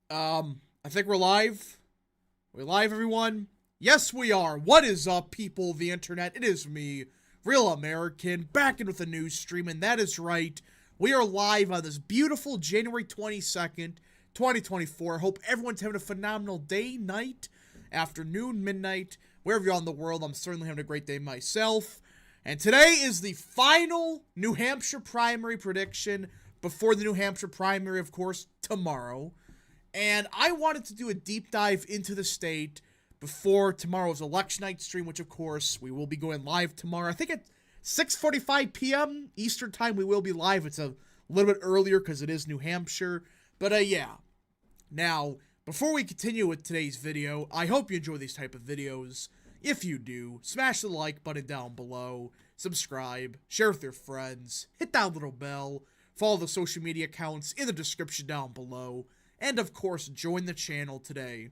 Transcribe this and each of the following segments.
I think we're live. We're live, everyone. Yes, we are. What is up, people of the internet? It is me, Real American, back in with a new stream, and that is right. We are live on this beautiful January 22nd, 2024. Hope everyone's having a phenomenal day, night, afternoon, midnight, wherever you're on the world. I'm certainly having a great day myself. And today is the final New Hampshire primary prediction before the New Hampshire primary, of course, tomorrow. And I wanted to do a deep dive into the state before tomorrow's election night stream, which, of course, we will be going live tomorrow. I think at 6:45 p.m. Eastern time we will be live. It's a little bit earlier because it is New Hampshire. But, yeah. Now, before we continue with today's video, I hope you enjoy these type of videos. If you do, smash the like button down below, subscribe, share with your friends, hit that little bell, follow the social media accounts in the description down below, and of course, join the channel today.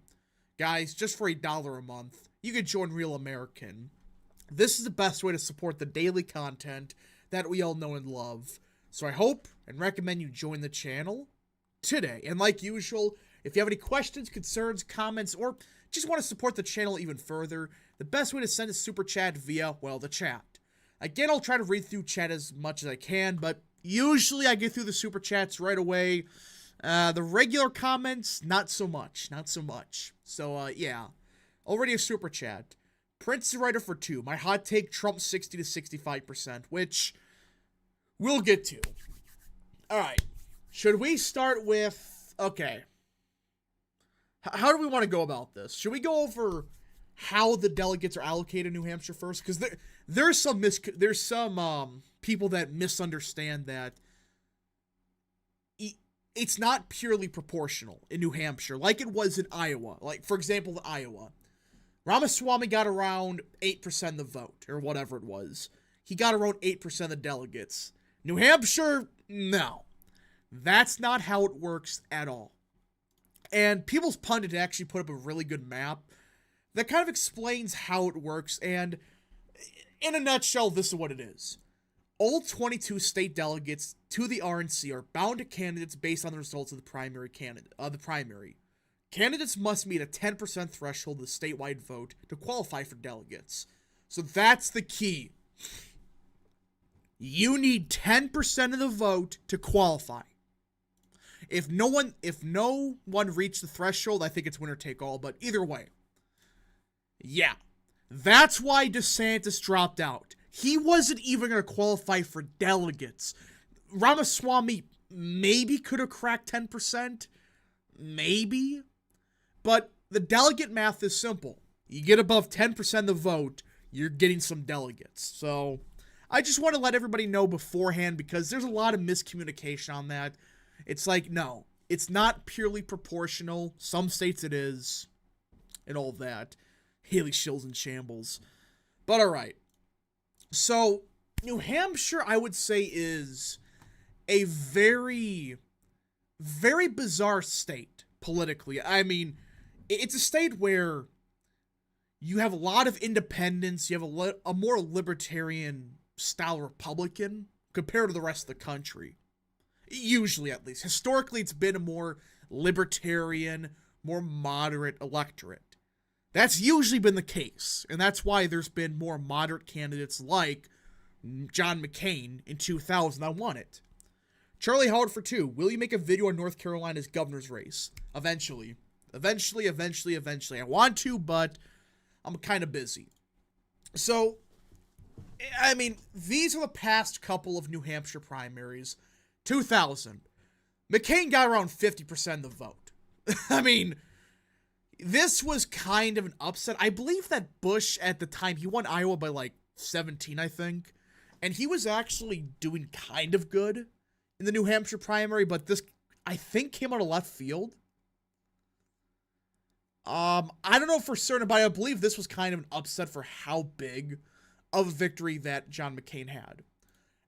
Guys, just for $1 a month, you can join Real American. This is the best way to support the daily content that we all know and love. So I hope and recommend you join the channel today. And like usual, if you have any questions, concerns, comments, or just want to support the channel even further, the best way to send a super chat via, well, the chat. Again, I'll try to read through chat as much as I can, but usually I get through the super chats right away. The regular comments, not so much. So, yeah. Already a super chat. Prince is writer for 2. My hot take, Trump 60 to 65%, which we'll get to. Alright. Should we start with... Okay. How do we want to go about this? Should we go over how the delegates are allocated in New Hampshire first? Because there's some people that misunderstand that it's not purely proportional in New Hampshire like it was in Iowa. Like, for example, in Iowa, Ramaswamy got around 8% of the vote, or whatever it was. He got around 8% of the delegates. New Hampshire, no. That's not how it works at all. And People's Pundit actually put up a really good map that kind of explains how it works, and in a nutshell, this is what it is. All 22 state delegates to the RNC are bound to candidates based on the results of the primary primary. Candidates must meet a 10% threshold of the statewide vote to qualify for delegates. So that's the key. You need 10% of the vote to qualify. If no one reached the threshold, I think it's winner take all, but either way. Yeah. That's why DeSantis dropped out. He wasn't even going to qualify for delegates. Ramaswamy maybe could have cracked 10%. Maybe. But the delegate math is simple. You get above 10% of the vote, you're getting some delegates. So, I just want to let everybody know beforehand because there's a lot of miscommunication on that. It's like, no, it's not purely proportional. Some states it is. And all that. Haley Shill's in shambles. But alright. So, New Hampshire, I would say, is a very, very bizarre state, politically. I mean, it's a state where you have a lot of independents, you have a more libertarian-style Republican compared to the rest of the country. Usually, at least. Historically, it's been a more libertarian, more moderate electorate. That's usually been the case, and that's why there's been more moderate candidates like John McCain in 2000 that won it. Charlie Howard for 2. Will you make a video on North Carolina's governor's race? Eventually. Eventually. I want to, but I'm kind of busy. So, I mean, these are the past couple of New Hampshire primaries. 2000. McCain got around 50% of the vote. I mean... This was kind of an upset. I believe that Bush, at the time, he won Iowa by like 17, I think. And he was actually doing kind of good in the New Hampshire primary, but this, I think, came out of left field. I don't know for certain, but I believe this was kind of an upset for how big of a victory that John McCain had.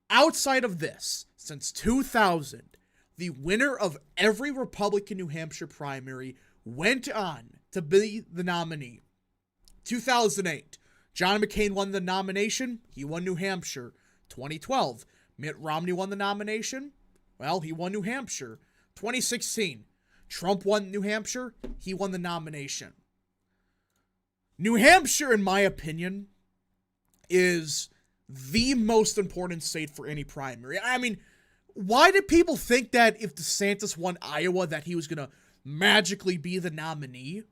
Outside of this, since 2000, the winner of every Republican New Hampshire primary went on to be the nominee. 2008, John McCain won the nomination. He won New Hampshire. 2012, Mitt Romney won the nomination. Well, he won New Hampshire. 2016, Trump won New Hampshire. He won the nomination. New Hampshire, in my opinion, is the most important state for any primary. I mean, why did people think that if DeSantis won Iowa that he was going to magically be the nominee?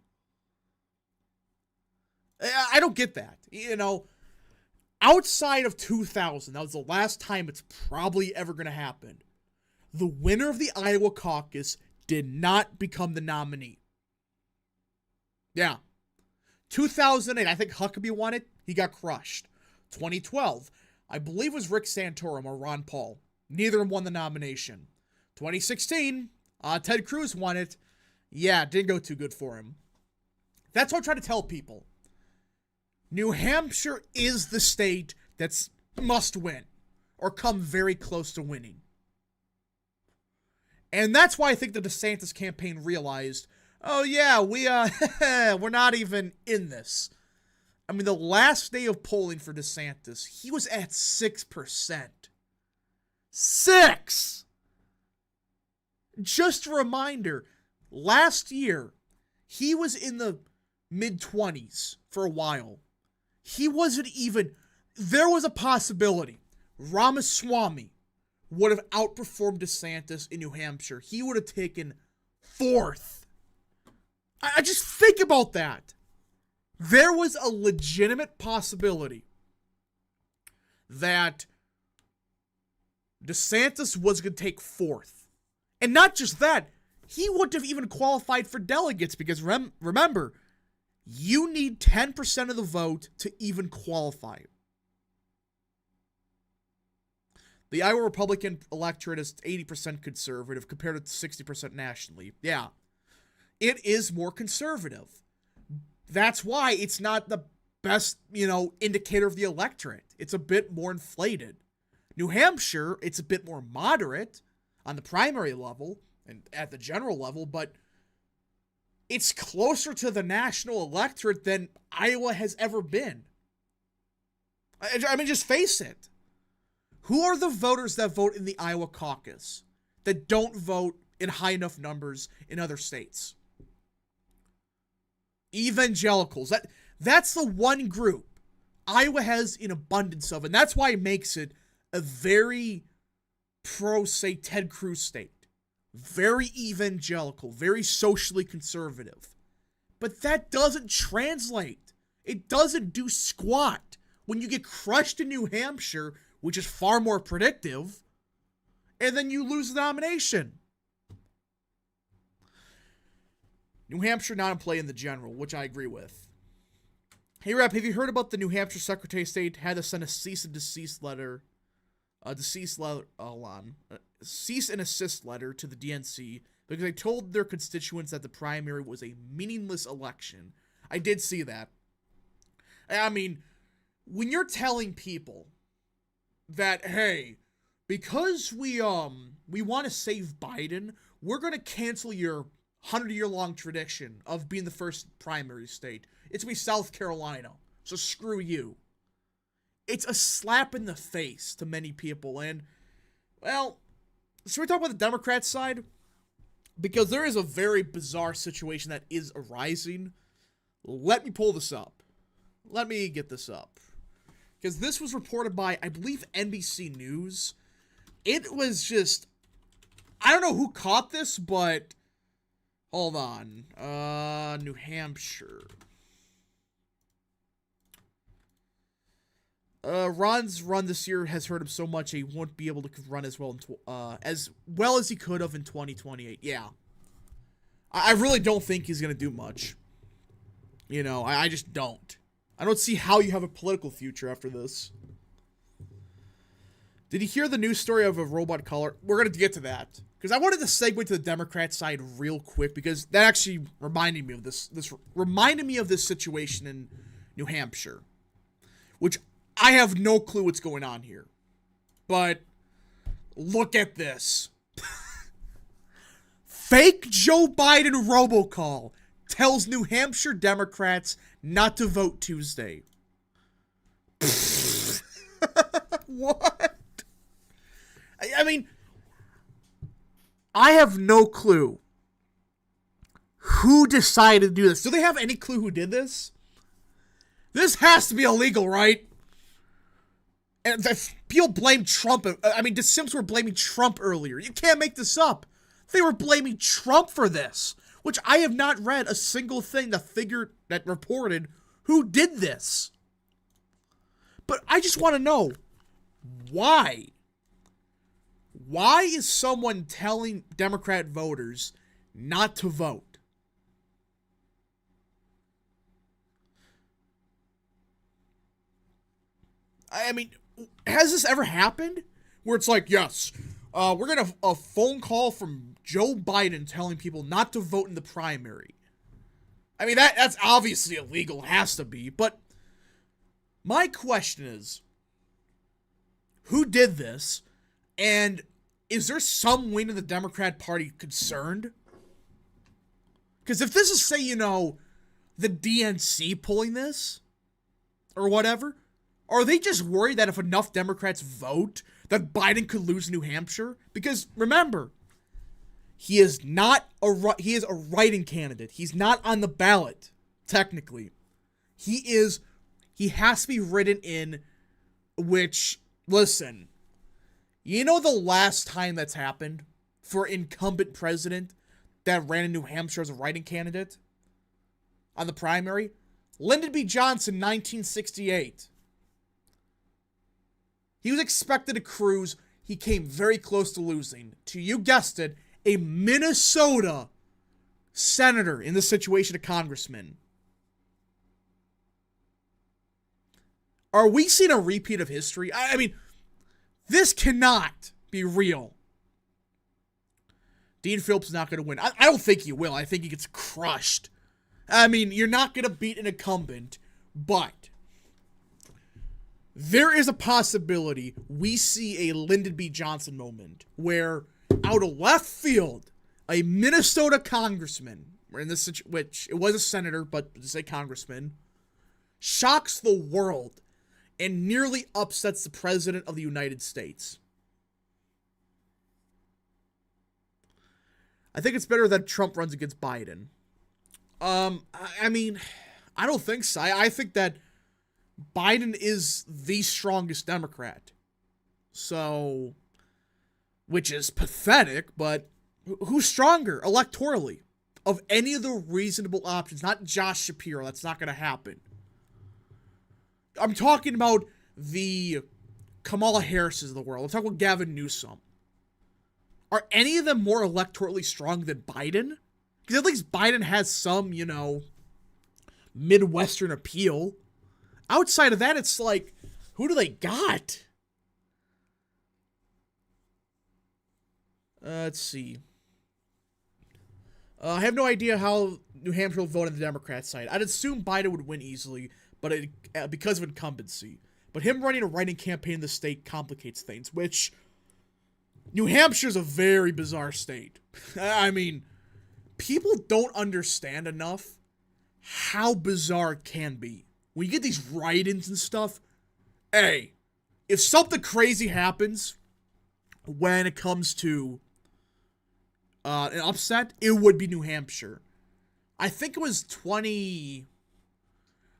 I don't get that. You know, outside of 2000, that was the last time it's probably ever going to happen. The winner of the Iowa caucus did not become the nominee. Yeah. 2008, I think Huckabee won it. He got crushed. 2012, I believe it was Rick Santorum or Ron Paul. Neither of them won the nomination. 2016, Ted Cruz won it. Yeah, didn't go too good for him. That's what I'm trying to tell people. New Hampshire is the state that's must win or come very close to winning. And that's why I think the DeSantis campaign realized, oh yeah, we're not even in this. I mean, the last day of polling for DeSantis, he was at 6%. 6! Just a reminder, last year, he was in the mid-20s for a while. He wasn't even... There was a possibility Ramaswamy would have outperformed DeSantis in New Hampshire. He would have taken 4th. I just think about that. There was a legitimate possibility that DeSantis was going to take 4th. And not just that, he wouldn't have even qualified for delegates because remember, you need 10% of the vote to even qualify. The Iowa Republican electorate is 80% conservative compared to 60% nationally. Yeah, it is more conservative. That's why it's not the best, indicator of the electorate. It's a bit more inflated. New Hampshire, it's a bit more moderate on the primary level and at the general level, but it's closer to the national electorate than Iowa has ever been. I mean, just face it. Who are the voters that vote in the Iowa caucus that don't vote in high enough numbers in other states? Evangelicals. That's the one group Iowa has an abundance of, and that's why it makes it a very pro-say Ted Cruz state. Very evangelical, very socially conservative. But that doesn't translate. It doesn't do squat when you get crushed in New Hampshire, which is far more predictive, and then you lose the nomination. New Hampshire not in play in the general, which I agree with. Hey, Rep, have you heard about the New Hampshire Secretary of State had to send a cease and desist letter, cease and assist letter to the DNC because they told their constituents that the primary was a meaningless election? I did see that. I mean, when you're telling people that, hey, because we want to save Biden, we're going to cancel your 100-year-long tradition of being the first primary state. It's going to be South Carolina, so screw you. It's a slap in the face to many people, and, well, so we talk about the Democrat side, because there is a very bizarre situation that is arising. Let me pull this up. Let me get this up. Because this was reported by, I believe, NBC News. It was just, I don't know who caught this, but hold on. New Hampshire. Ron's run this year has hurt him so much he won't be able to run as well as he could have in 2028. Yeah. I really don't think he's going to do much. I just don't. I don't see how you have a political future after this. Did you hear the news story of a robot caller? We're going to get to that. Because I wanted to segue to the Democrat side real quick, because that actually reminded me of this reminded me of this situation in New Hampshire. Which I have no clue what's going on here. But look at this. Fake Joe Biden robocall tells New Hampshire Democrats not to vote Tuesday. What? I mean, I have no clue who decided to do this? Do they have any clue who did this? This has to be illegal, right? And people blame Trump. I mean, the Sims were blaming Trump earlier. You can't make this up. They were blaming Trump for this, which I have not read a single thing that reported who did this. But I just want to know, why? Why is someone telling Democrat voters not to vote? I mean, has this ever happened? Where it's like, yes, we're going to a phone call from Joe Biden telling people not to vote in the primary. I mean, that's obviously illegal, has to be. But my question is, who did this? And is there some wing of the Democrat Party concerned? Because if this is, say, the DNC pulling this, or whatever, are they just worried that if enough Democrats vote, that Biden could lose New Hampshire? Because remember, he is a write-in candidate. He's not on the ballot, technically. He has to be written in, which, listen, the last time that's happened for incumbent president that ran in New Hampshire as a write-in candidate on the primary? Lyndon B. Johnson, 1968. He was expected to cruise. He came very close to losing to, you guessed it, a Minnesota senator, in this situation, a congressman. Are we seeing a repeat of history? I mean, this cannot be real. Dean Phillips is not going to win. I don't think he will. I think he gets crushed. I mean, you're not going to beat an incumbent, but there is a possibility we see a Lyndon B. Johnson moment where, out of left field, a Minnesota congressman, which it was a senator, but it's a congressman, shocks the world and nearly upsets the president of the United States. I think it's better that Trump runs against Biden. I mean, I don't think so. I think that Biden is the strongest Democrat. So, which is pathetic, but who's stronger electorally? Of any of the reasonable options, not Josh Shapiro, that's not going to happen. I'm talking about the Kamala Harris's of the world. I'm talking about Gavin Newsom. Are any of them more electorally strong than Biden? Because at least Biden has some, Midwestern appeal. Outside of that, it's like, who do they got? Let's see. I have no idea how New Hampshire will vote on the Democrat side. I'd assume Biden would win easily, but because of incumbency. But him running a write-in campaign in the state complicates things, which New Hampshire is a very bizarre state. I mean, people don't understand enough how bizarre it can be. When you get these write-ins and stuff, hey, if something crazy happens when it comes to an upset, it would be New Hampshire. I think it was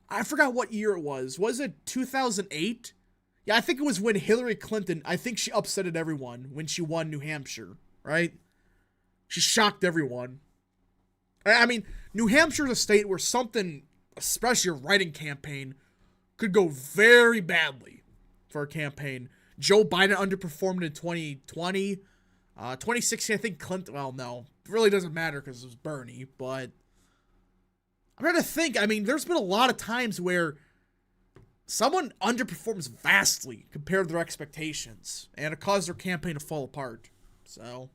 I forgot what year it was. Was it 2008? Yeah, I think it was when Hillary Clinton, I think she upsetted everyone when she won New Hampshire, right? She shocked everyone. I mean, New Hampshire is a state where something, especially a write-in campaign, could go very badly for a campaign. Joe Biden underperformed in 2020. 2016, I think Clinton, well, no. It really doesn't matter because it was Bernie, but I'm trying to think. I mean, there's been a lot of times where someone underperforms vastly compared to their expectations, and it caused their campaign to fall apart. So,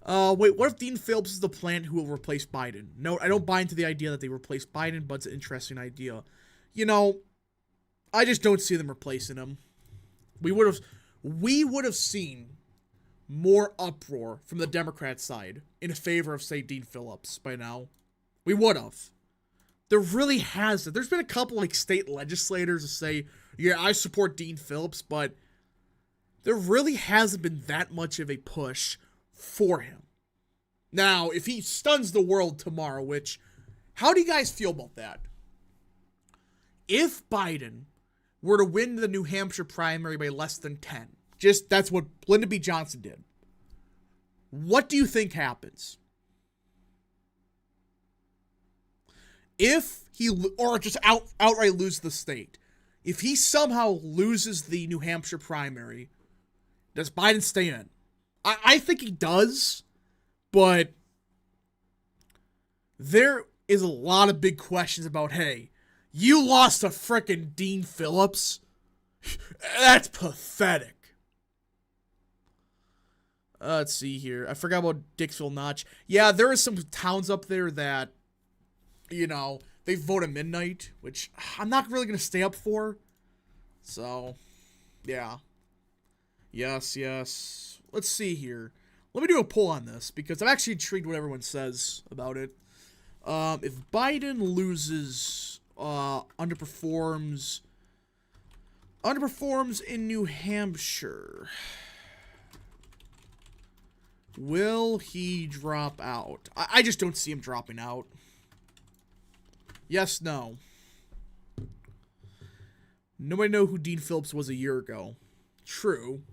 wait, what if Dean Phillips is the plant who will replace Biden? No, I don't buy into the idea that they replace Biden, but it's an interesting idea. I just don't see them replacing him. We would have seen more uproar from the Democrat side in favor of, say, Dean Phillips by now. We would have. There really hasn't. There's been a couple state legislators that say, yeah, I support Dean Phillips, but there really hasn't been that much of a push for him. Now, if he stuns the world tomorrow, which, how do you guys feel about that? If Biden were to win the New Hampshire primary by less than 10, that's what Lyndon B. Johnson did, what do you think happens? If he, or just outright lose the state, if he somehow loses the New Hampshire primary, does Biden stay in? I think he does, but there is a lot of big questions about, hey, you lost to frickin' Dean Phillips? That's pathetic. Let's see here. I forgot about Dixville Notch. Yeah, there are some towns up there that, they vote at midnight, which I'm not really going to stay up for. So, yeah. Yes. Let's see here. Let me do a poll on this, because I'm actually intrigued what everyone says about it. If Biden loses, underperforms in New Hampshire, will he drop out? I just don't see him dropping out. Yes, no. Nobody knew who Dean Phillips was a year ago. True.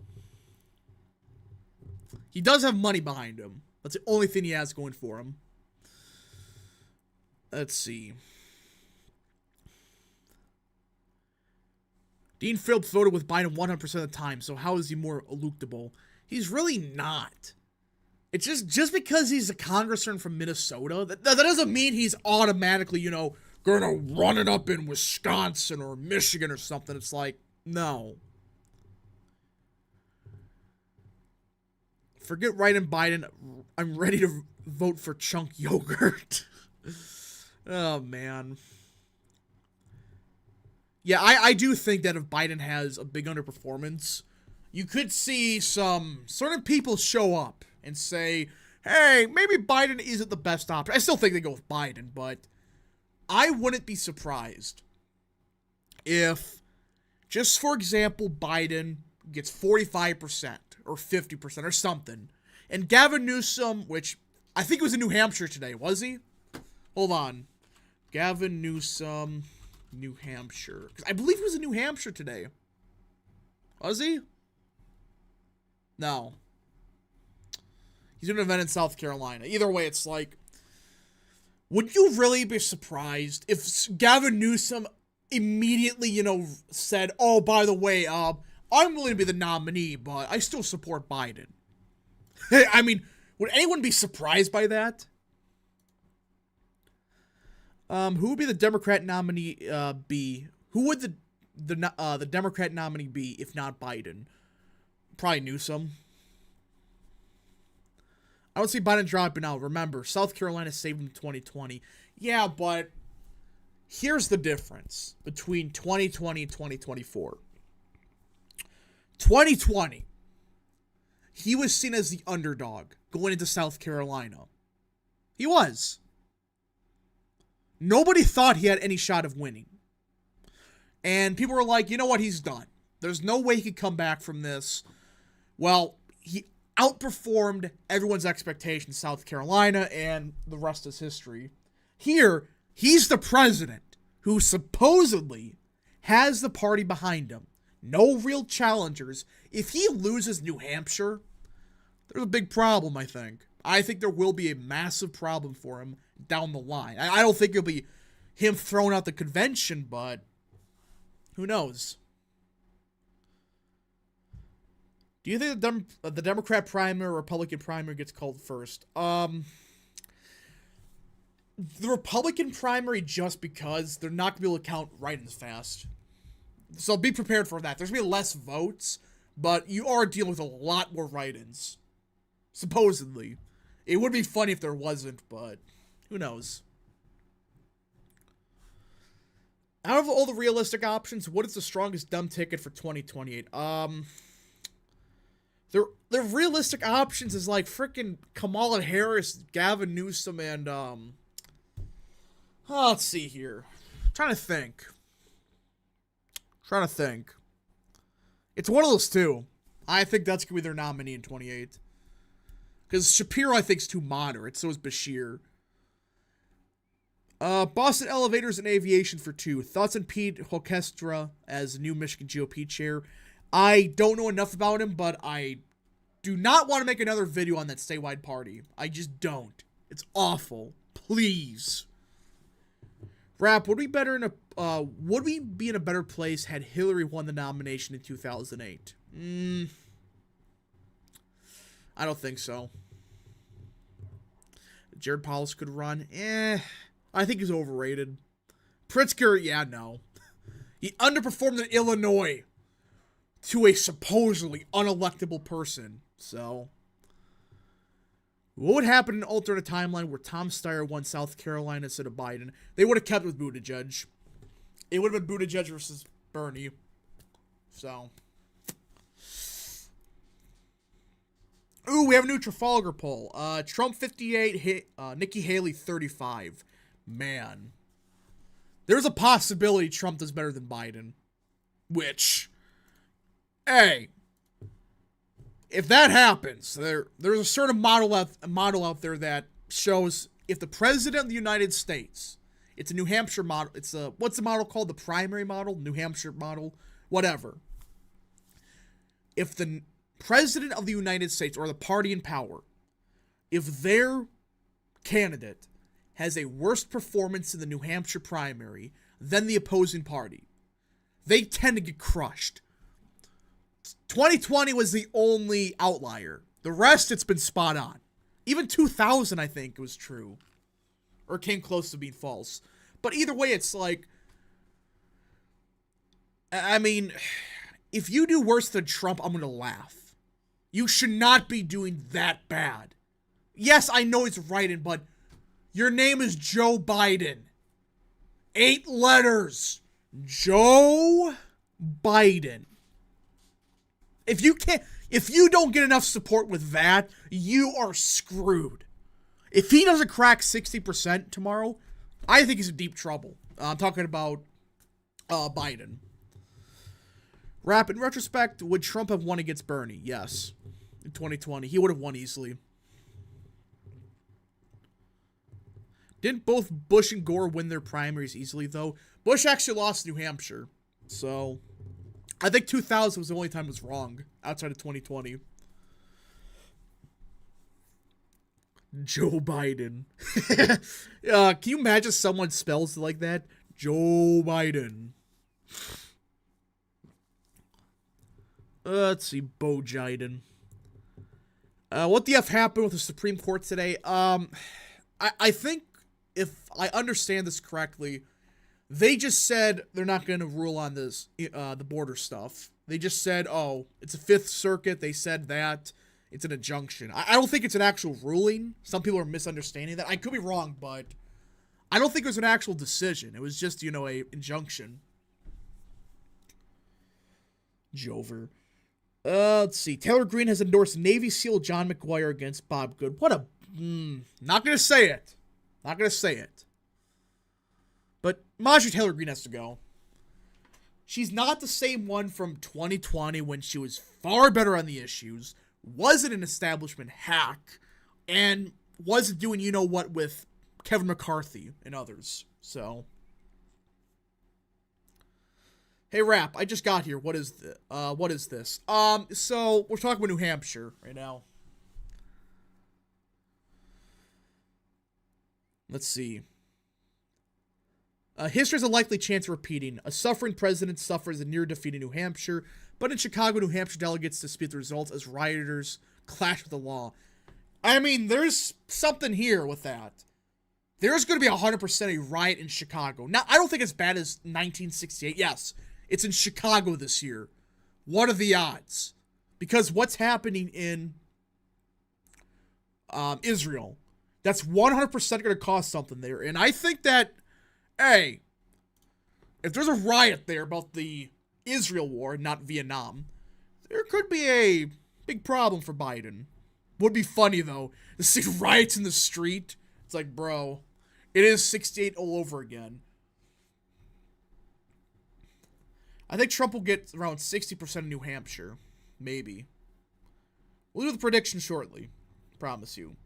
He does have money behind him. That's the only thing he has going for him. Let's see. Dean Phillips voted with Biden 100% of the time, so how is he more eluctable? He's really not. It's just because he's a congressman from Minnesota, that doesn't mean he's automatically, gonna run it up in Wisconsin or Michigan or something. It's like, no. Forget writing Biden. I'm ready to vote for chunk yogurt. Oh, man. Yeah, I do think that if Biden has a big underperformance, you could see some certain people show up and say, hey, maybe Biden isn't the best option. I still think they go with Biden, but I wouldn't be surprised if, just for example, Biden gets 45% or 50% or something, and Gavin Newsom, which I think was in New Hampshire today, was he? Hold on. Gavin Newsom, New Hampshire. Because I believe he was in New Hampshire today. Was he? No. He's doing an event in South Carolina. Either way, it's like, would you really be surprised if Gavin Newsom immediately, said, oh, by the way, I'm willing to be the nominee, but I still support Biden? I mean, would anyone be surprised by that? Who would be the Democrat nominee be? Who would the Democrat nominee be if not Biden? Probably Newsom. I don't see Biden dropping out. Remember, South Carolina saved him in 2020. Yeah, but here's the difference between 2020 and 2024. 2020, he was seen as the underdog going into South Carolina. He was. Nobody thought he had any shot of winning. And people were like, you know what, he's done. There's no way he could come back from this. Well, he outperformed everyone's expectations in South Carolina, and the rest is history. Here, he's the president who supposedly has the party behind him. No real challengers. If he loses New Hampshire, there's a big problem, I think. I think there will be a massive problem for him down the line. I don't think it'll be him throwing out the convention, but who knows? Do you think the Democrat primary or Republican primary gets called first? The Republican primary, just because they're not going to be able to count write-ins fast. So be prepared for that. There's going to be less votes, but you are dealing with a lot more write-ins. Supposedly. It would be funny if there wasn't, but who knows? Out of all the realistic options, what is the strongest dumb ticket for 2028? The realistic options is like freaking Kamala Harris, Gavin Newsom, and let's see here. I'm trying to think. It's one of those two. I think that's gonna be their nominee in 28. Because Shapiro, I think, is too moderate. So is Bashir. Boston Elevators and Aviation for 2. Thoughts on Pete Hoekstra as new Michigan GOP chair. I don't know enough about him, but I do not want to make another video on that statewide party. I just don't. It's awful. Please. Rap, would we be in a better place had Hillary won the nomination in 2008? I don't think so. Jared Polis could run. I think he's overrated. Pritzker, yeah, no. He underperformed in Illinois to a supposedly unelectable person. So, what would happen in an alternate timeline where Tom Steyer won South Carolina instead of Biden? They would have kept with Buttigieg. It would have been Buttigieg versus Bernie. So. Ooh, we have a new Trafalgar poll. Trump 58, Nikki Haley 35. Man. There's a possibility Trump does better than Biden. Which, hey, if that happens, there's a certain model out there that shows if the president of the United States, it's a New Hampshire model, what's the model called? The primary model? New Hampshire model? Whatever. If the president of the United States, or the party in power, if their candidate has a worse performance in the New Hampshire primary than the opposing party, they tend to get crushed. 2020 was the only outlier. The rest, it's been spot on. Even 2000, I think, was true. Or came close to being false. But either way, it's like, I mean, if you do worse than Trump, I'm going to laugh. You should not be doing that bad. Yes, I know it's writing, but your name is Joe Biden. 8 letters. Joe Biden. If you don't get enough support with that, you are screwed. If he doesn't crack 60% tomorrow, I think he's in deep trouble. I'm talking about Biden. Rap, in retrospect, would Trump have won against Bernie? Yes. In 2020, he would have won easily. Didn't both Bush and Gore win their primaries easily, though? Bush actually lost New Hampshire. So, I think 2000 was the only time it was wrong, outside of 2020. Joe Biden. Can you imagine someone spells it like that? Joe Biden. Let's see, Bo Jiden. What the F happened with the Supreme Court today? I think, if I understand this correctly, they just said they're not going to rule on this, the border stuff. They just said, oh, it's a Fifth Circuit. They said that. It's an injunction. I don't think it's an actual ruling. Some people are misunderstanding that. I could be wrong, but I don't think it was an actual decision. It was just, a injunction. Jover. Let's see. Taylor Greene has endorsed Navy SEAL John McGuire against Bob Good. What a... not going to say it. Not going to say it. But Marjorie Taylor Greene has to go. She's not the same one from 2020 when she was far better on the issues, wasn't an establishment hack, and wasn't doing you-know-what with Kevin McCarthy and others. So... Hey, Rap, I just got here. What is this? So, we're talking about New Hampshire right now. Let's see. History has a likely chance of repeating. A suffering president suffers a near defeat in New Hampshire, but in Chicago, New Hampshire delegates dispute the results as rioters clash with the law. I mean, there's something here with that. There's going to be 100% a riot in Chicago. Now, I don't think it's bad as 1968. Yes. It's in Chicago this year. What are the odds? Because what's happening in Israel, that's 100% going to cause something there. And I think that, hey, if there's a riot there about the Israel war, not Vietnam, there could be a big problem for Biden. Would be funny, though, to see riots in the street. It's like, bro, it is 68 all over again. I think Trump will get around 60% of New Hampshire. Maybe. We'll do the prediction shortly. Promise you.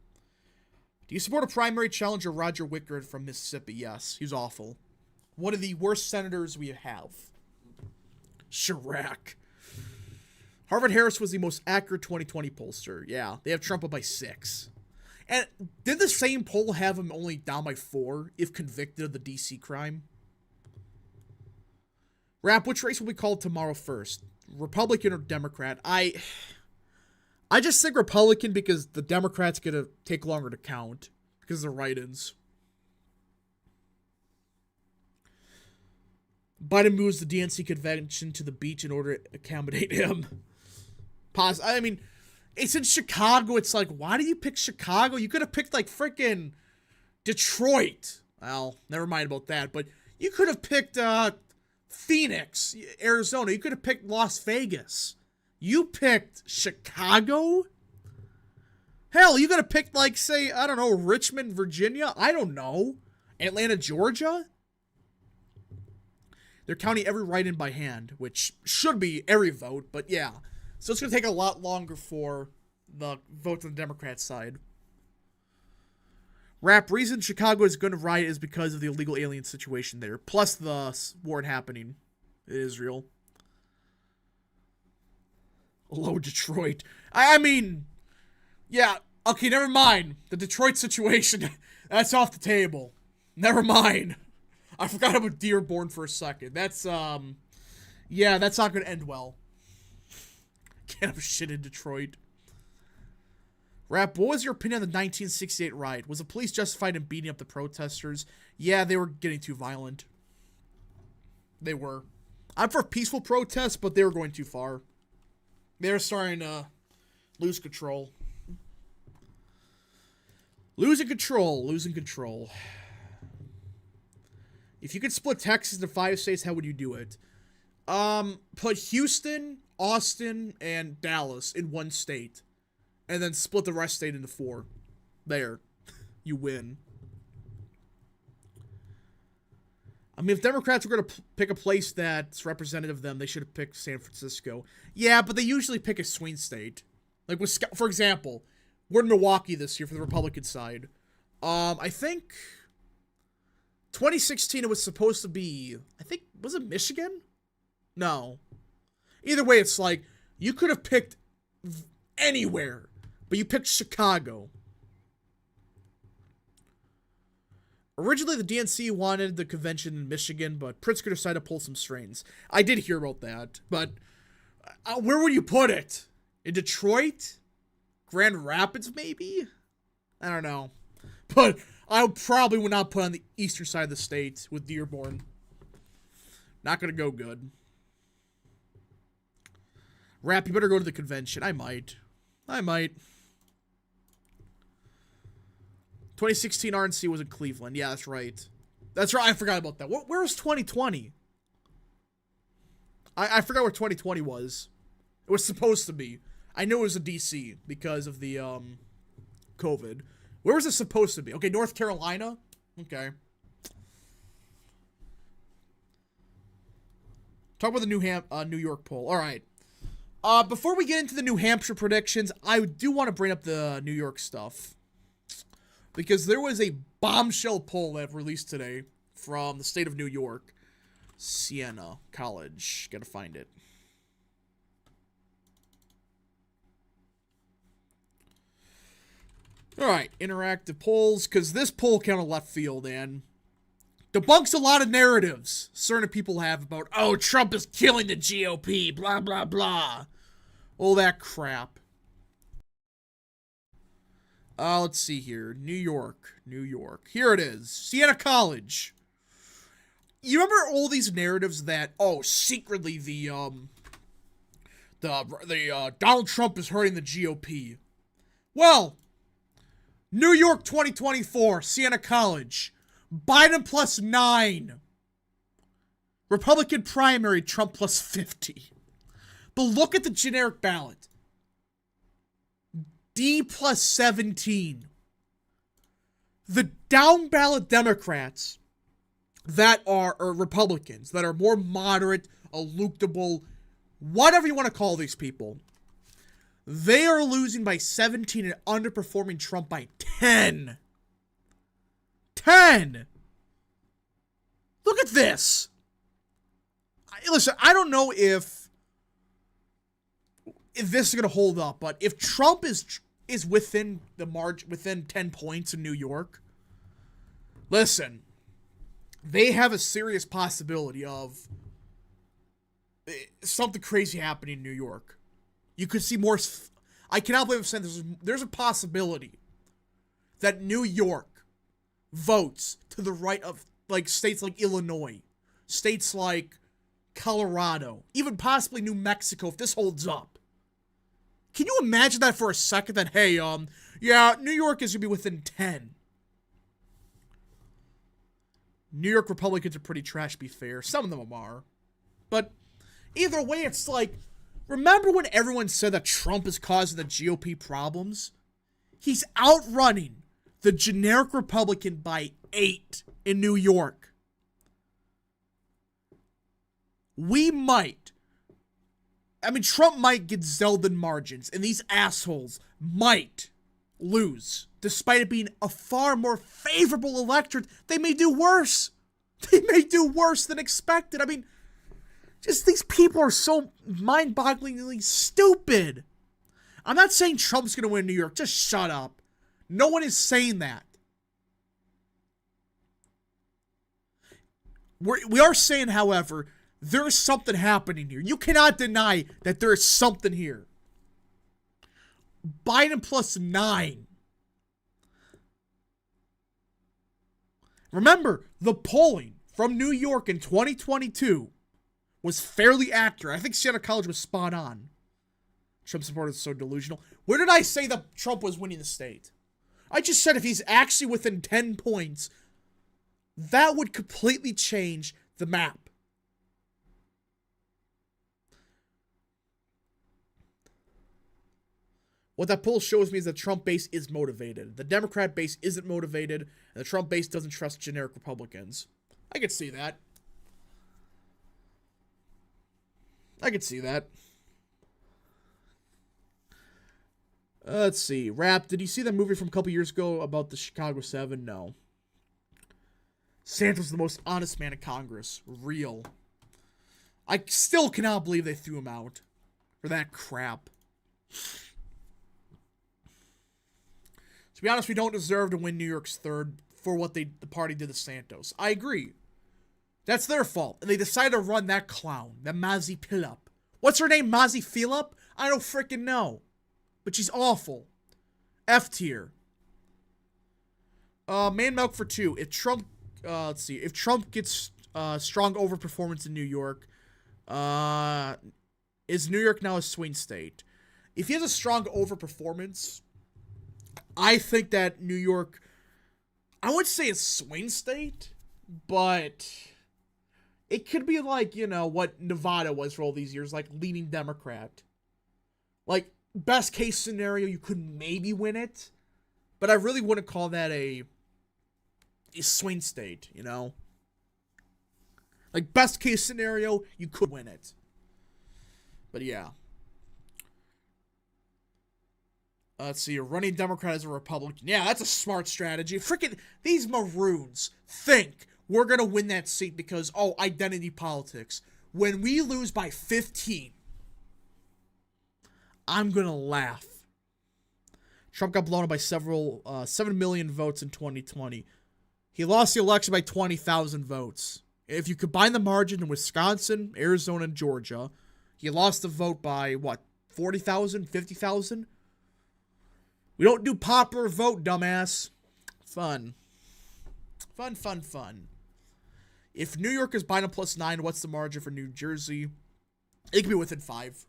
Do you support a primary challenger, Roger Wicker from Mississippi? Yes, he's awful. One of the worst senators we have. Chirac. Harvard-Harris was the most accurate 2020 pollster. Yeah, they have Trump up by 6. And did the same poll have him only down by 4 if convicted of the DC crime? Rap, which race will be called tomorrow first? Republican or Democrat? I just think Republican because the Democrats get to take longer to count because of the write-ins. Biden moves the DNC convention to the beach in order to accommodate him. I mean, it's in Chicago. It's like, why do you pick Chicago? You could have picked, like, freaking Detroit. Well, never mind about that. But you could have picked Phoenix, Arizona. You could have picked Las Vegas. You picked Chicago? Hell, you could have picked, like, say, I don't know, Richmond, Virginia? I don't know. Atlanta, Georgia? They're counting every write-in by hand, which should be every vote, but yeah. So it's going to take a lot longer for the vote on the Democrat side. Rap, reason Chicago is going to riot is because of the illegal alien situation there, plus the war happening in Israel. Hello, Detroit. I mean, yeah, okay, never mind. The Detroit situation, that's off the table. Never mind. I forgot about Dearborn for a second. That's, yeah, that's not going to end well. Can't have shit in Detroit. Rap, what was your opinion on the 1968 riot? Was the police justified in beating up the protesters? Yeah, they were getting too violent. They were. I'm for peaceful protests, but they were going too far. They were starting to lose control. Losing control. If you could split Texas into 5 states, how would you do it? Put Houston, Austin, and Dallas in one state. And then split the rest state into 4. There. You win. I mean, if Democrats were going to pick a place that's representative of them, they should have picked San Francisco. Yeah, but they usually pick a swing state. Like, for example, we're in Milwaukee this year for the Republican side. I think 2016 it was supposed to be, I think, was it Michigan? No. Either way, it's like, you could have picked anywhere, but you picked Chicago. Originally, the DNC wanted the convention in Michigan, but Pritzker decided to pull some strings. I did hear about that, but where would you put it? In Detroit? Grand Rapids, maybe? I don't know. But I probably would not put on the eastern side of the state with Dearborn. Not going to go good. Rap, you better go to the convention. I might. 2016 RNC was in Cleveland. Yeah, that's right. That's right. I forgot about that. Where was 2020? I forgot where 2020 was. It was supposed to be. I know it was in DC because of the COVID. Where was it supposed to be? Okay, North Carolina? Okay. Talk about the New York poll. All right. Before we get into the New Hampshire predictions, I do want to bring up the New York stuff. Because there was a bombshell poll that released today from the state of New York. Siena College. Gotta find it. Alright, interactive polls. Because this poll came out of left field and debunks a lot of narratives certain people have about, oh, Trump is killing the GOP, blah, blah, blah. All that crap. Let's see here. New York. Here it is. Siena College. You remember all these narratives that, oh, secretly the Donald Trump is hurting the GOP. Well, New York 2024, Siena College. Biden plus 9. Republican primary, Trump plus 50. But look at the generic ballot. D plus 17. The down ballot Democrats that are, or Republicans, that are more moderate, electable, whatever you want to call these people, They are losing by 17 and underperforming Trump by 10. 10! Look at this. Listen, I don't know if this is going to hold up, but if Trump is within the margin, within 10 points in New York, listen, they have a serious possibility of something crazy happening in New York. You could see more. I cannot believe I'm saying there's a possibility that New York votes to the right of like states like Illinois, states like Colorado, even possibly New Mexico if this holds up. Can you imagine that for a second? That hey, yeah, New York is gonna be within 10. New York Republicans are pretty trash, to be fair. Some of them are, but either way, it's like, remember when everyone said that Trump is causing the GOP problems? He's outrunning the generic Republican by 8 in New York. Trump might get Zeldin margins, and these assholes might lose. Despite it being a far more favorable electorate, they may do worse. They may do worse than expected. Just these people are so mind-bogglingly stupid. I'm not saying Trump's going to win New York. Just shut up. No one is saying that. We are saying, however, there is something happening here. You cannot deny that there is something here. Biden plus 9. Remember, the polling from New York in 2022 was fairly accurate. I think Siena College was spot on. Trump supporters are so delusional. Where did I say that Trump was winning the state? I just said if he's actually within 10 points, that would completely change the map. What that poll shows me is that the Trump base is motivated. The Democrat base isn't motivated, and the Trump base doesn't trust generic Republicans. I could see that. Let's see. Rap, did you see that movie from a couple years ago about the Chicago 7? No. Santos the most honest man in Congress. Real. I still cannot believe they threw him out for that crap. To be honest, we don't deserve to win New York's 3rd for what the party did to Santos. I agree. That's their fault. And they decided to run that clown, that Mazi Philip. What's her name, Mazi Philip? I don't freaking know. But she's awful. F tier. Man milk for 2. If Trump, if Trump gets strong overperformance in New York, is New York now a swing state? If he has a strong overperformance, I think that New York, I would say a swing state, but it could be like, what Nevada was for all these years, like leaning Democrat. Like, best case scenario, you could maybe win it, but I really wouldn't call that a swing state, Like, best case scenario, you could win it. But yeah. Let's see, a running Democrat as a Republican. Yeah, that's a smart strategy. Freaking, these maroons think we're going to win that seat because, identity politics. When we lose by 15, I'm going to laugh. Trump got blown up by 7 million votes in 2020. He lost the election by 20,000 votes. If you combine the margin in Wisconsin, Arizona, and Georgia, he lost the vote by, 40,000, 50,000? We don't do popular vote, dumbass. Fun. If New York is Biden plus 9, what's the margin for New Jersey? It could be within 5.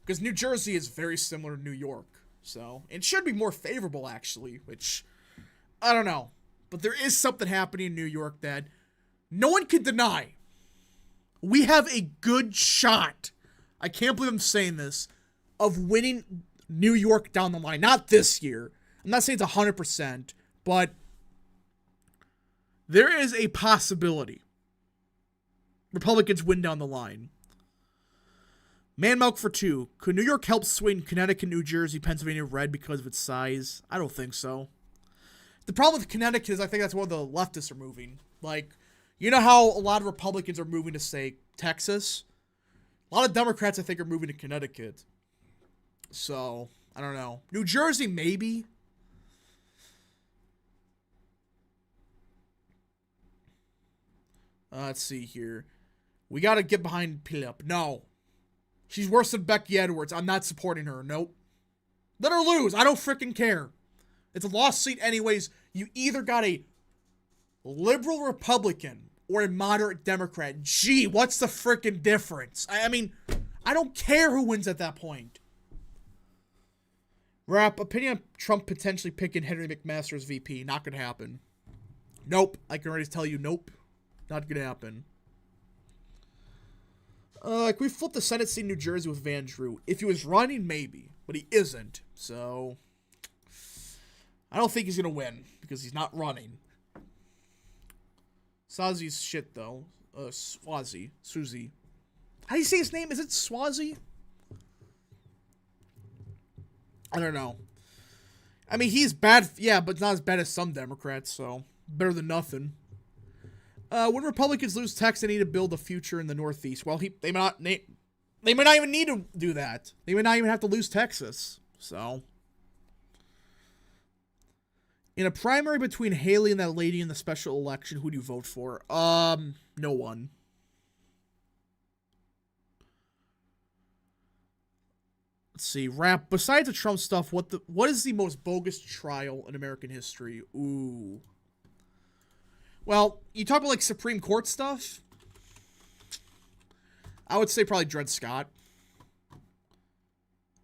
Because New Jersey is very similar to New York. So, it should be more favorable, actually. Which, I don't know. But there is something happening in New York that no one can deny. We have a good shot. I can't believe I'm saying this. Of winning New York down the line. Not this year. I'm not saying it's 100%, but there is a possibility Republicans win down the line. Man Milk for 2. Could New York help swing Connecticut, New Jersey, Pennsylvania red because of its size? I don't think so. The problem with Connecticut is I think that's where the leftists are moving. Like, you know how a lot of Republicans are moving to, say, Texas? A lot of Democrats, I think, are moving to Connecticut. So, I don't know. New Jersey, maybe. Let's see here. We got to get behind Phillip. No. She's worse than Becky Edwards. I'm not supporting her. Nope. Let her lose. I don't freaking care. It's a lost seat anyways. You either got a liberal Republican or a moderate Democrat. Gee, what's the freaking difference? I mean, I don't care who wins at that point. Wrap. Opinion on Trump potentially picking Henry McMaster as VP. Not going to happen. Nope. I can already tell you nope. Not going to happen. Can we flip the Senate seat in New Jersey with Van Drew? If he was running, maybe. But he isn't. So, I don't think he's going to win. Because he's not running. Swazi's shit, though. Swazi. Susie. How do you say his name? Is it Swazi? I don't know. I mean, he's bad. Yeah, but not as bad as some Democrats. So, better than nothing. When Republicans lose Texas, they need to build a future in the Northeast. Well, they may not even need to do that. They may not even have to lose Texas. So, in a primary between Haley and that lady in the special election, who do you vote for? No one. Let's see. Rap. Besides the Trump stuff, what is the most bogus trial in American history? Ooh. Well, you talk about, like, Supreme Court stuff? I would say probably Dred Scott.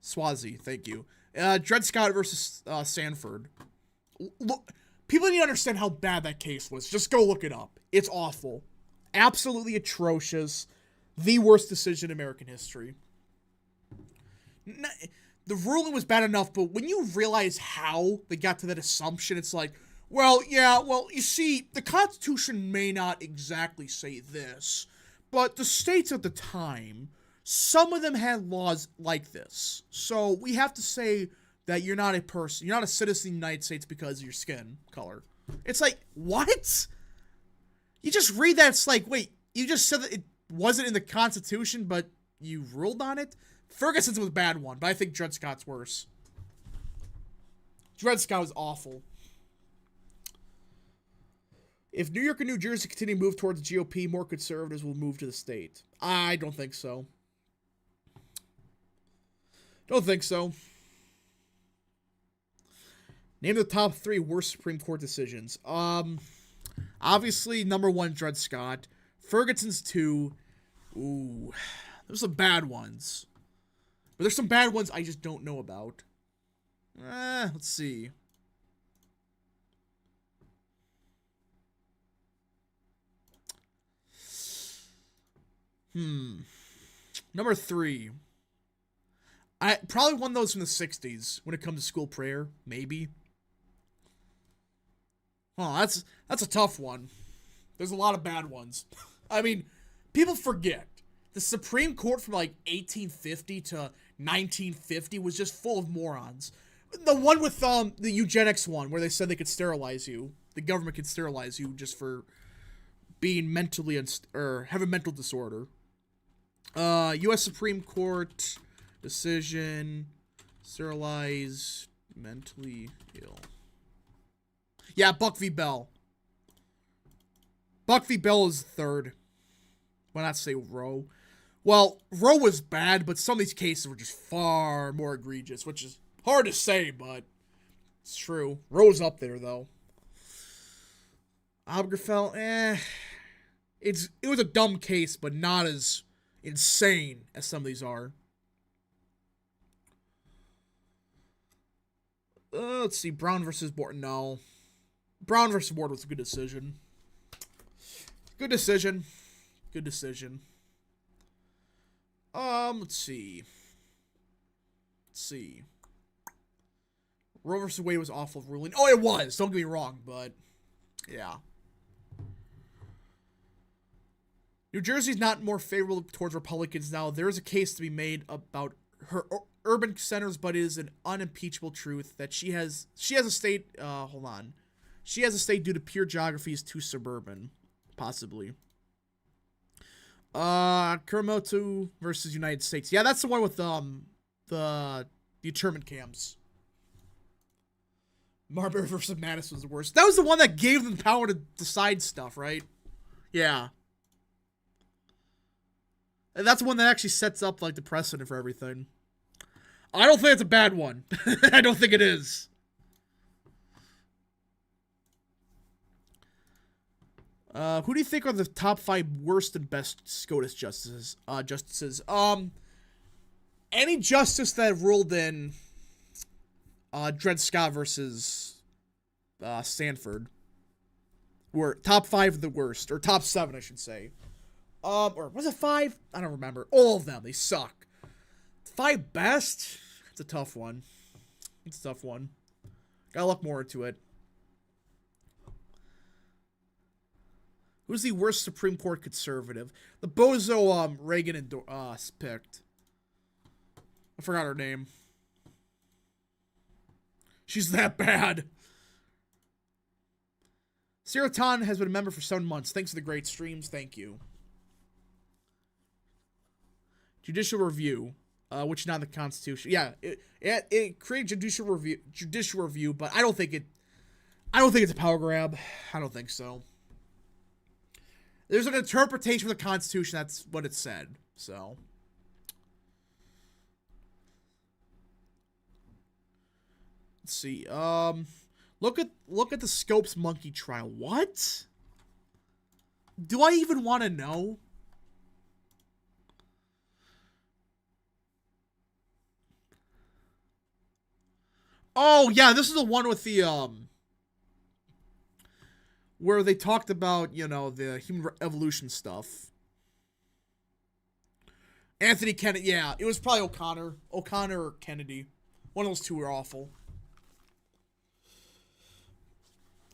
Swazi, thank you. Dred Scott versus Sanford. Look, people need to understand how bad that case was. Just go look it up. It's awful. Absolutely atrocious. The worst decision in American history. The ruling was bad enough, but when you realize how they got to that assumption, it's like, well, you see, the Constitution may not exactly say this, but the states at the time, some of them had laws like this. So we have to say that you're not a citizen of the United States because of your skin color. It's like, what? You just read that, it's like, wait, you just said that it wasn't in the Constitution, but you ruled on it? Ferguson's was a bad one, but I think Dred Scott's worse. Dred Scott was awful. If New York and New Jersey continue to move towards the GOP, more conservatives will move to the state. I don't think so. Don't think so. Name the top 3 worst Supreme Court decisions. Obviously, number 1, Dred Scott. Ferguson's 2. Ooh. There's some bad ones. But there's some bad ones I just don't know about. Let's see. Number 3. I probably one of those from the 60s when it comes to school prayer, maybe. Oh, that's a tough one. There's a lot of bad ones. I mean, people forget. The Supreme Court from like 1850 to 1950 was just full of morons. The one with the eugenics one where they said they could sterilize you. The government could sterilize you just for being mentally or have a mental disorder. U.S. Supreme Court decision, sterilize mentally ill. Yeah, Buck v. Bell. Buck v. Bell is 3rd. Why not say Roe? Well, Roe was bad, but some of these cases were just far more egregious, which is hard to say, but it's true. Roe's up there, though. Obergefell, it was a dumb case, but not as insane as some of these are. Let's see. Brown versus Board. No. Brown versus Board was a good decision. Good decision. Good decision. Let's see. Roe versus Wade was awful ruling. Oh, it was. Don't get me wrong, but yeah. New Jersey's not more favorable towards Republicans now. There is a case to be made about her urban centers, but it is an unimpeachable truth that she has a state. Hold on, she has a state due to pure geography is too suburban, possibly. Kuromoto versus United States. Yeah, that's the one with the internment camps. Marbury versus Madison was the worst. That was the one that gave them power to decide stuff, right? Yeah. And that's the one that actually sets up, like, the precedent for everything. I don't think it's a bad one. I don't think it is. Who do you think are the top 5 worst and best SCOTUS justices? Any justice that ruled in Dred Scott versus Stanford were top 5 of the worst, or top 7, I should say. Or was it 5? I don't remember. All of them, they suck. 5 best? It's a tough one. It's a tough one. Gotta look more into it. Who's the worst Supreme Court conservative? The bozo Reagan picked. I forgot her name. She's that bad. Serotonin has been a member for 7 months. Thanks for the great streams. Thank you. Judicial review, which is not in the Constitution. Yeah, it created judicial review, but I don't think it's a power grab. I don't think so. There's an interpretation of the Constitution. That's what it said. So. Let's see. Look at the Scopes monkey trial. What? Do I even want to know? Oh, yeah, this is the one with the, where they talked about, you know, the human evolution stuff. Anthony Kennedy, yeah, it was probably O'Connor. O'Connor or Kennedy. One of those two were awful.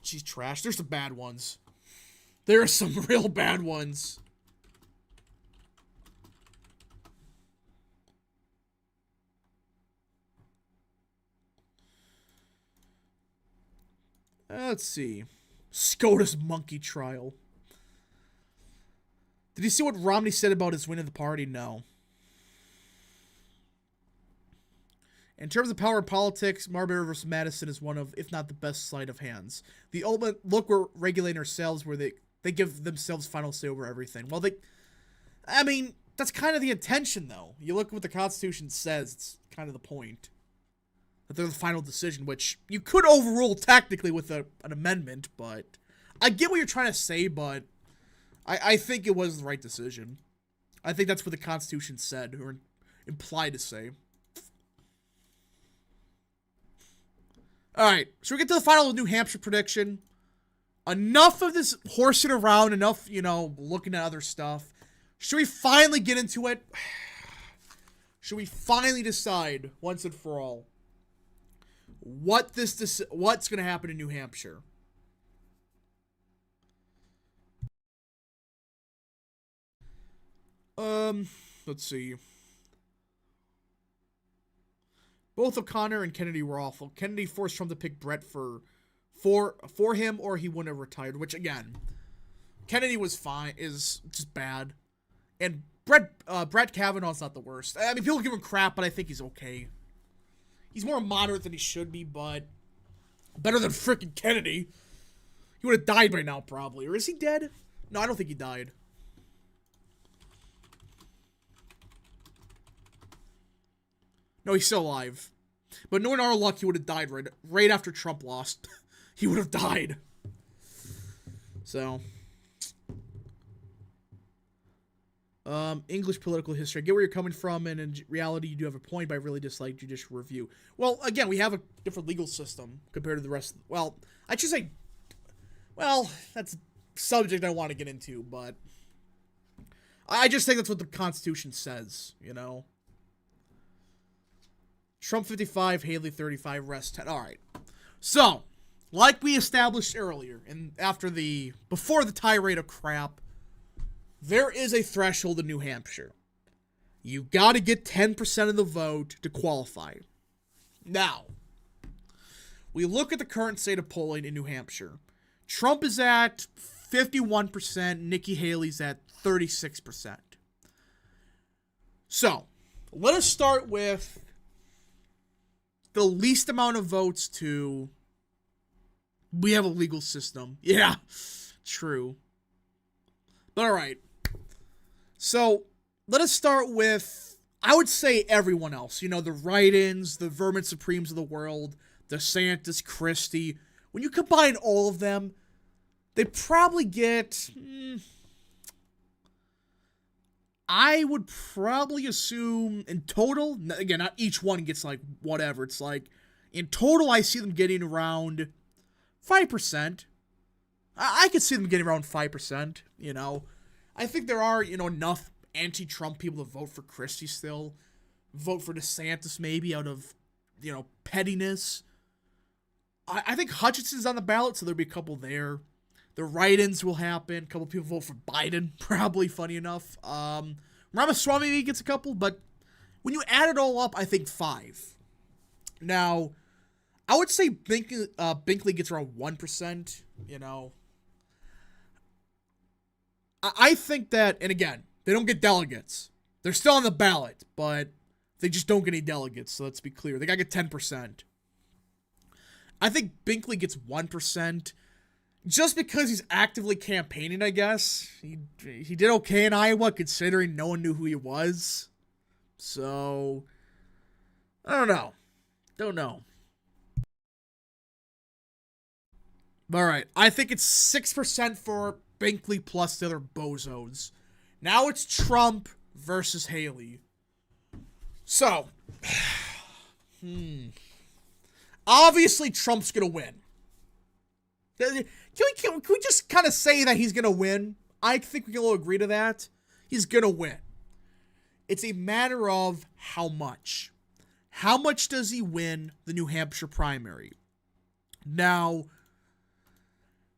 She's trash. There's some bad ones. There are some real bad ones. Let's see. SCOTUS monkey trial. Did you see what Romney said about his win in the party? No. In terms of power and politics, Marbury versus Madison is one of, if not the best sleight of hands. The ultimate look, we're regulating ourselves where they give themselves final say over everything. Well, I mean, that's kind of the intention, though. You look at what the Constitution says, it's kind of the point. That they're the final decision, which you could overrule technically with an amendment, but I get what you're trying to say, but I think it was the right decision. I think that's what the Constitution said, or implied to say. Alright, so we get to the final New Hampshire prediction. Enough of this horsing around, enough, you know, looking at other stuff. Should we finally get into it? Should we finally decide, once and for all, what's going to happen in New Hampshire? Let's see. Both O'Connor and Kennedy were awful. Kennedy forced Trump to pick Brett for him, or he wouldn't have retired. Which again, Kennedy was fine. Is just bad, and Brett Kavanaugh's not the worst. I mean, people give him crap, but I think he's okay. He's more moderate than he should be, but better than freaking Kennedy. He would have died by now, probably. Or is he dead? No, I don't think he died. No, he's still alive. But knowing our luck, he would have died right after Trump lost. He would have died. So. English political history. I get where you're coming from, and in reality, you do have a point, but I really dislike judicial review. Well, again, we have a different legal system compared to the rest. Well, I should say, well, that's a subject I want to get into, but I just think that's what the Constitution says, you know? Trump 55, Haley 35, rest 10. All right. So, like we established earlier, and before the tirade of crap, there is a threshold in New Hampshire. You got to get 10% of the vote to qualify. Now, we look at the current state of polling in New Hampshire. Trump is at 51%, Nikki Haley's at 36%. So, let us start with the least amount of votes to we have a legal system. Yeah, true. But alright. So, let us start with, I would say everyone else. You know, the write-ins, the Vermin Supremes of the world, DeSantis, Christie. When you combine all of them, they probably get... I would probably assume in total, again, not each one gets like whatever. It's like, in total, I see them getting around 5%. I could see them getting around 5%, you know. I think there are, you know, enough anti-Trump people to vote for Christie still. Vote for DeSantis maybe out of, you know, pettiness. I think Hutchinson's on the ballot, so there'll be a couple there. The write-ins will happen. A couple people vote for Biden, probably, funny enough. Ramaswamy maybe gets a couple, but when you add it all up, I think 5. Now, I would say Binkley gets around 1%, you know. I think that, and again, they don't get delegates. They're still on the ballot, but they just don't get any delegates, so let's be clear. They gotta get 10%. I think Binkley gets 1%. Just because he's actively campaigning, I guess. He did okay in Iowa, considering no one knew who he was. So, I don't know. Don't know. Alright, I think it's 6% for Binkley plus the other bozos. Now it's Trump versus Haley. So, obviously Trump's gonna win. Can we just kind of say that he's going to win? I think we can all agree to that. He's going to win. It's a matter of how much. How much does he win the New Hampshire primary? Now,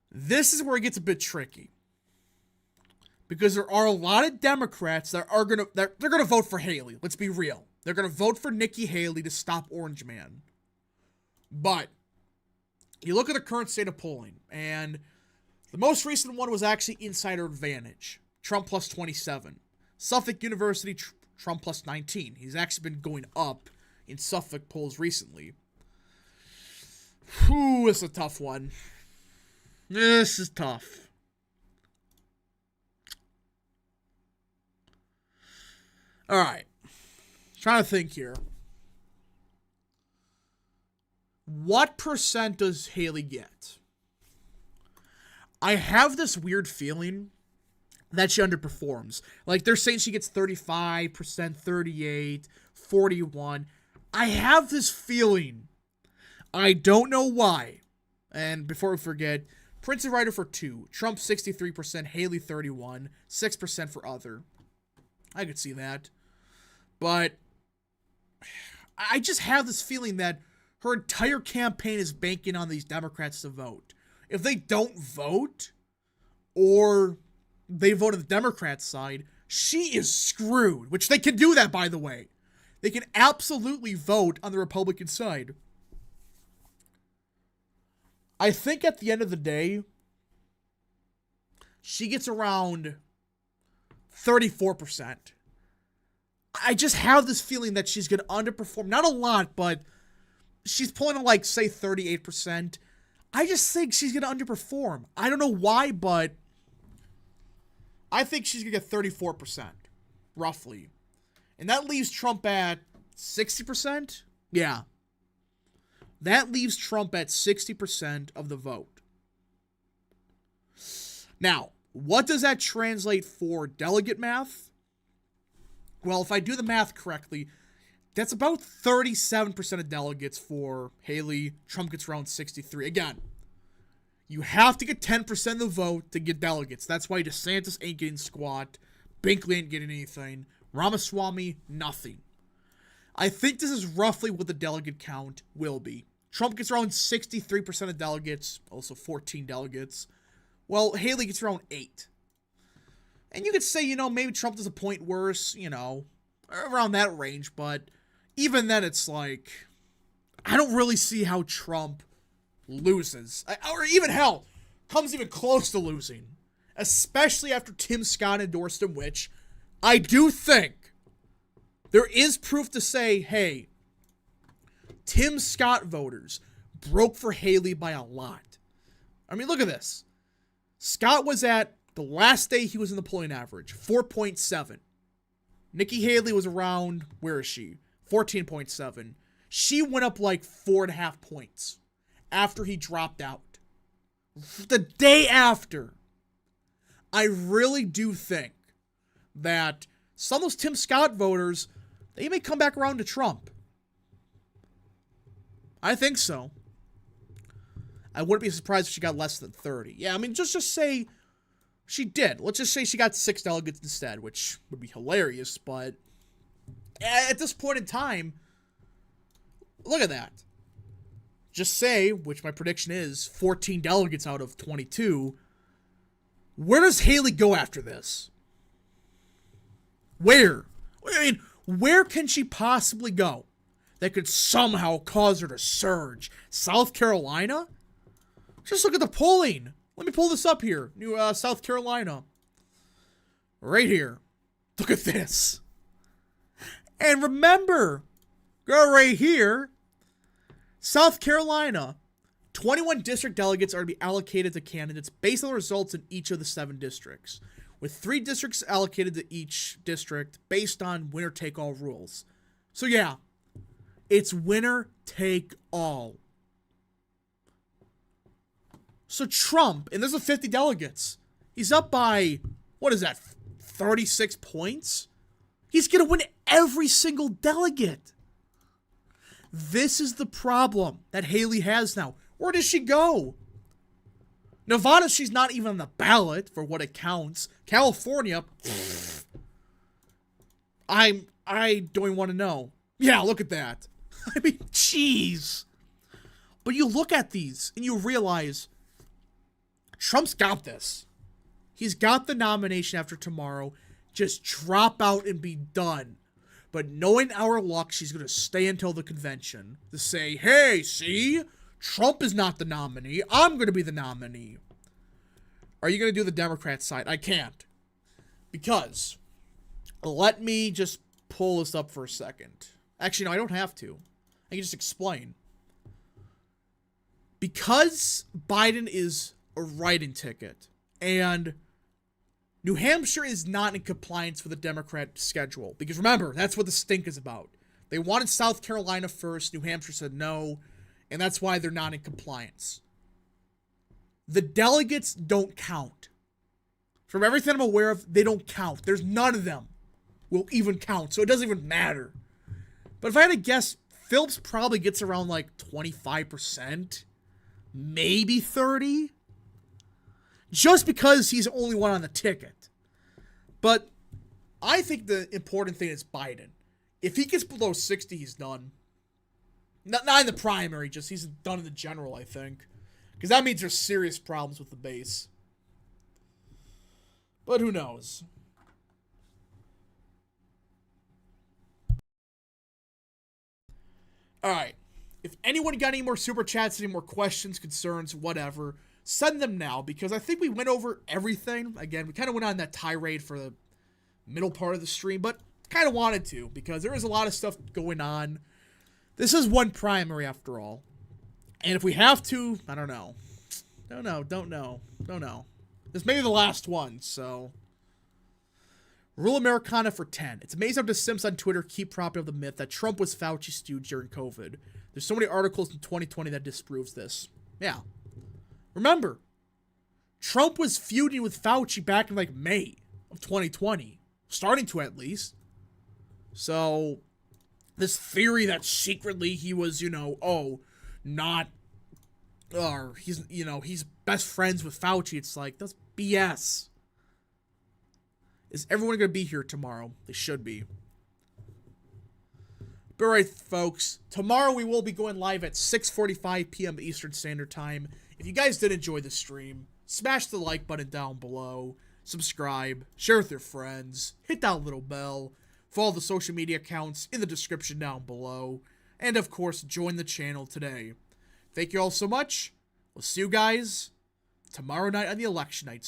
this is where it gets a bit tricky. Because there are a lot of Democrats that are going to they're going to vote for Haley. Let's be real. They're going to vote for Nikki Haley to stop Orange Man. But you look at the current state of polling, and the most recent one was actually Insider Advantage. Trump plus 27. Suffolk University, Trump plus 19. He's actually been going up in Suffolk polls recently. Whew, it's a tough one. This is tough. Alright. Trying to think here. What percent does Haley get? I have this weird feeling that she underperforms. Like, they're saying she gets 35%, 38, 41. I have this feeling. I don't know why. And before we forget, Prince and Ryder for 2. Trump 63%, Haley 31, 6% for other. I could see that. But I just have this feeling that her entire campaign is banking on these Democrats to vote. If they don't vote, or they vote on the Democrat side, she is screwed. Which they can do that, by the way. They can absolutely vote on the Republican side. I think at the end of the day, she gets around 34%. I just have this feeling that she's going to underperform. Not a lot, but she's pulling to, like, say, 38%. I just think she's going to underperform. I don't know why, but I think she's going to get 34%, roughly. And that leaves Trump at 60%? Yeah. That leaves Trump at 60% of the vote. Now, what does that translate for delegate math? Well, if I do the math correctly, that's about 37% of delegates for Haley. Trump gets around 63. Again, you have to get 10% of the vote to get delegates. That's why DeSantis ain't getting squat. Binkley ain't getting anything. Ramaswamy, nothing. I think this is roughly what the delegate count will be. Trump gets around 63% of delegates, also 14 delegates. Well, Haley gets around 8. And you could say, you know, maybe Trump does a point worse, you know, around that range. But even then, it's like, I don't really see how Trump loses. Or even hell, comes even close to losing. Especially after Tim Scott endorsed him, which I do think there is proof to say, hey, Tim Scott voters broke for Haley by a lot. I mean, look at this. Scott was at, the last day he was in the polling average, 4.7. Nikki Haley was around, where is she? 14.7. She went up like 4.5 points after he dropped out. The day after. I really do think that some of those Tim Scott voters, they may come back around to Trump. I think so. I wouldn't be surprised if she got less than 30. Yeah, I mean, just say she did. Let's just say she got 6 delegates instead, which would be hilarious, but at this point in time, look at that. Just say, which my prediction is, 14 delegates out of 22. Where does Haley go after this? Where? I mean, where can she possibly go that could somehow cause her to surge? South Carolina? Just look at the polling. Let me pull this up here. New South Carolina. Right here. Look at this. And remember, go right here. South Carolina. 21 district delegates are to be allocated to candidates based on the results in each of the 7 districts, with 3 districts allocated to each district based on winner-take-all rules. So yeah, it's winner-take-all. So Trump, and there's a 50 delegates, he's up by, what is that, 36 points? He's going to win every single delegate. This is the problem that Haley has now. Where does she go? Nevada, she's not even on the ballot for what it counts. California, I don't even want to know. Yeah, look at that. I mean, jeez. But you look at these and you realize Trump's got this. He's got the nomination after tomorrow. Just drop out and be done. But knowing our luck, she's going to stay until the convention to say, hey, see? Trump is not the nominee. I'm going to be the nominee. Are you going to do the Democrat side? I can't. Because, let me just pull this up for a second. Actually, no, I don't have to. I can just explain. Because Biden is a write-in ticket, and New Hampshire is not in compliance with the Democrat schedule. Because remember, that's what the stink is about. They wanted South Carolina first. New Hampshire said no. And that's why they're not in compliance. The delegates don't count. From everything I'm aware of, they don't count. There's none of them will even count. So it doesn't even matter. But if I had to guess, Phillips probably gets around like 25%. Maybe 30%. Just because he's the only one on the ticket. But I think the important thing is Biden. If he gets below 60, he's done. Not in the primary, just he's done in the general, I think. Because that means there's serious problems with the base. But who knows? Alright. If anyone got any more super chats, any more questions, concerns, whatever, send them now. Because I think we went over everything. Again, we kind of went on that tirade for the middle part of the stream. But kind of wanted to. Because there is a lot of stuff going on. This is one primary after all. And if we have to, I don't know. Don't know. This may be the last one, so. Rule Americana for 10. It's amazing how the Sims on Twitter keep propping up the myth that Trump was Fauci's stooge during COVID. There's so many articles in 2020 that disproves this. Yeah. Remember, Trump was feuding with Fauci back in like May of 2020. Starting to at least. So this theory that secretly he was, he's best friends with Fauci. It's like, that's BS. Is everyone going to be here tomorrow? They should be. But all right, folks. Tomorrow we will be going live at 6:45 p.m. Eastern Standard Time. If you guys did enjoy the stream, smash the like button down below. subscribe, share with your friends, hit that little bell, follow the social media accounts in the description down below, and of course, join the channel today. Thank you all so much. We'll see you guys tomorrow night on the election night